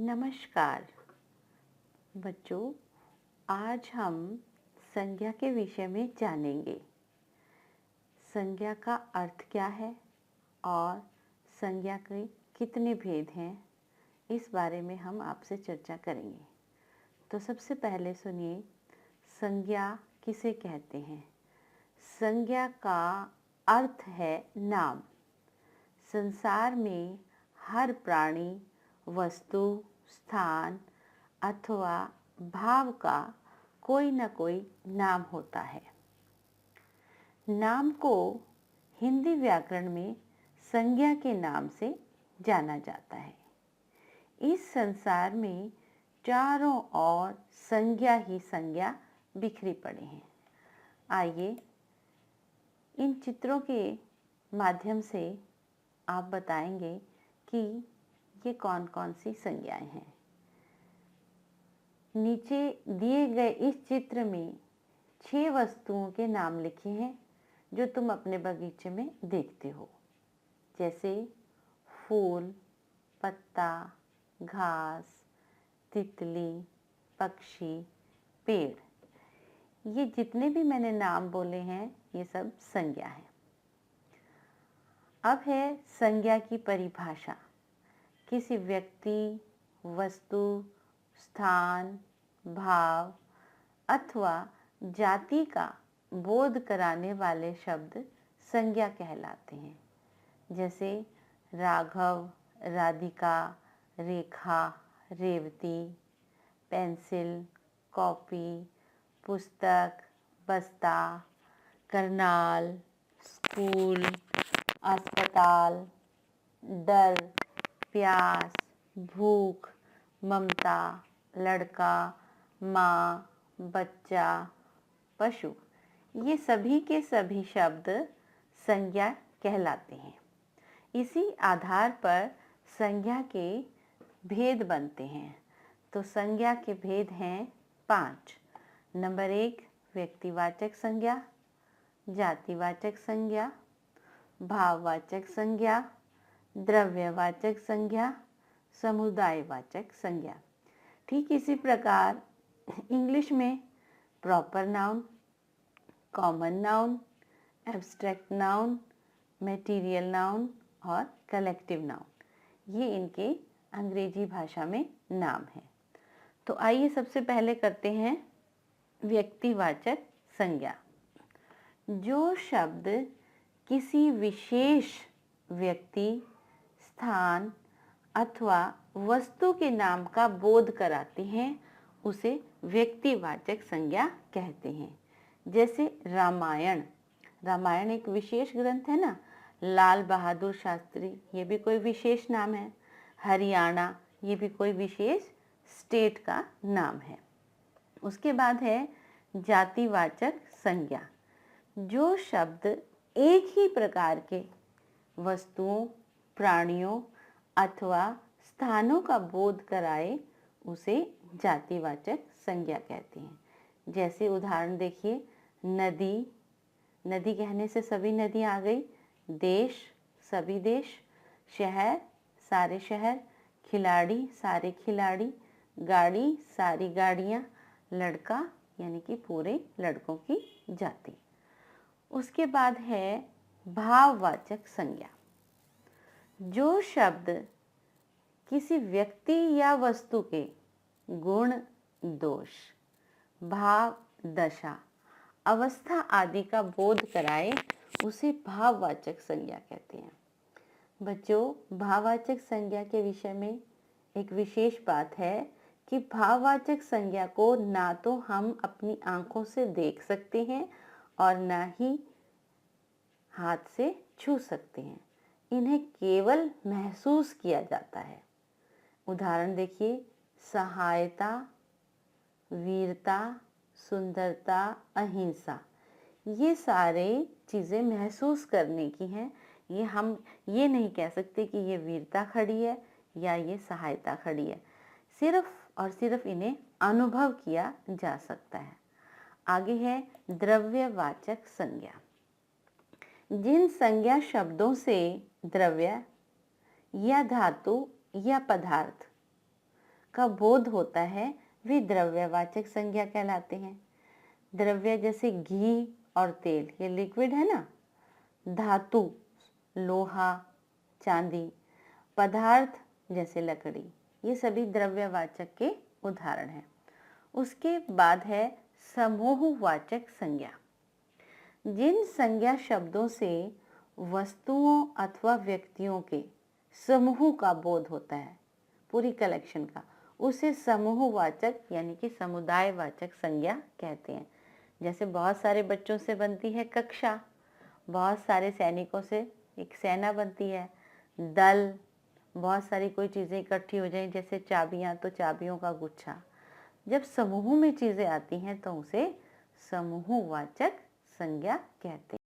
नमस्कार बच्चों, आज हम संज्ञा के विषय में जानेंगे। संज्ञा का अर्थ क्या है और संज्ञा के कितने भेद हैं, इस बारे में हम आपसे चर्चा करेंगे। तो सबसे पहले सुनिए, संज्ञा किसे कहते हैं। संज्ञा का अर्थ है नाम। संसार में हर प्राणी, वस्तु, स्थान अथवा भाव का कोई न कोई नाम होता है। नाम को हिंदी व्याकरण में संज्ञा के नाम से जाना जाता है। इस संसार में चारों ओर संज्ञा ही संज्ञा बिखरी पड़ी हैं। आइए इन चित्रों के माध्यम से आप बताएंगे कि ये कौन कौन सी संज्ञाएं हैं। नीचे दिए गए इस चित्र में 6 वस्तुओं के नाम लिखे हैं जो तुम अपने बगीचे में देखते हो, जैसे फूल, पत्ता, घास, तितली, पक्षी, पेड़। ये जितने भी मैंने नाम बोले हैं ये सब संज्ञा है। अब है संज्ञा की परिभाषा। किसी व्यक्ति, वस्तु, स्थान, भाव अथवा जाति का बोध कराने वाले शब्द संज्ञा कहलाते हैं, जैसे राघव, राधिका, रेखा, रेवती, पेंसिल, कॉपी, पुस्तक, बस्ता, करनाल, स्कूल, अस्पताल, डर, प्यास, भूख, ममता, लड़का, माँ, बच्चा, पशु। ये सभी के सभी शब्द संज्ञा कहलाते हैं। इसी आधार पर संज्ञा के भेद बनते हैं। तो संज्ञा के भेद हैं 5। नंबर 1 व्यक्तिवाचक संज्ञा, जातिवाचक संज्ञा, भाववाचक संज्ञा, द्रव्यवाचक संज्ञा, समुदायवाचक संज्ञा। ठीक इसी प्रकार इंग्लिश में proper noun, common noun, abstract noun, material noun और कलेक्टिव नाउन, ये इनके अंग्रेजी भाषा में नाम हैं। तो आइए सबसे पहले करते हैं व्यक्तिवाचक संज्ञा। जो शब्द किसी विशेष व्यक्ति, स्थान अथवा वस्तु के नाम का बोध कराते हैं उसे व्यक्तिवाचक संज्ञा कहते हैं। जैसे रामायण। रामायण एक विशेष ग्रंथ है ना। लाल बहादुर शास्त्री, ये भी कोई विशेष नाम है। हरियाणा, ये भी कोई विशेष स्टेट का नाम है। उसके बाद है जातिवाचक संज्ञा। जो शब्द एक ही प्रकार के वस्तुओं, प्राणियों अथवा स्थानों का बोध कराए उसे जातिवाचक संज्ञा कहते हैं। जैसे उदाहरण देखिए, नदी। नदी कहने से सभी नदी आ गई। देश, सभी देश। शहर, सारे शहर। खिलाड़ी, सारे खिलाड़ी। गाड़ी, सारी गाड़ियाँ। लड़का यानी कि पूरे लड़कों की जाति। उसके बाद है भाववाचक संज्ञा। जो शब्द किसी व्यक्ति या वस्तु के गुण, दोष, भाव, दशा, अवस्था आदि का बोध कराए उसे भाववाचक संज्ञा कहते हैं। बच्चों, भाववाचक संज्ञा के विषय में एक विशेष बात है कि भाववाचक संज्ञा को ना तो हम अपनी आंखों से देख सकते हैं और ना ही हाथ से छू सकते हैं। इन्हें केवल महसूस किया जाता है। उदाहरण देखिए, सहायता, वीरता, सुंदरता, अहिंसा, ये सारे चीज़ें महसूस करने की हैं। ये हम ये नहीं कह सकते कि ये वीरता खड़ी है या ये सहायता खड़ी है। सिर्फ और सिर्फ इन्हें अनुभव किया जा सकता है। आगे है द्रव्यवाचक संज्ञा। जिन संज्ञा शब्दों से द्रव्य या धातु या पदार्थ का बोध होता है वे द्रव्यवाचक संज्ञा कहलाते हैं। द्रव्य जैसे घी और तेल, ये लिक्विड है ना। धातु, लोहा, चांदी, पदार्थ जैसे लकड़ी, ये सभी द्रव्यवाचक के उदाहरण हैं। उसके बाद है समूहवाचक संज्ञा। जिन संज्ञा शब्दों से वस्तुओं अथवा व्यक्तियों के समूह का बोध होता है, पूरी कलेक्शन का, उसे समूहवाचक यानी कि समुदायवाचक संज्ञा कहते हैं। जैसे बहुत सारे बच्चों से बनती है कक्षा, बहुत सारे सैनिकों से एक सेना बनती है। दल, बहुत सारी कोई चीज़ें इकट्ठी हो जाएं, जैसे चाबियां तो चाबियों का गुच्छा। जब समूह में चीज़ें आती हैं तो उसे समूहवाचक संज्ञा कहते हैं।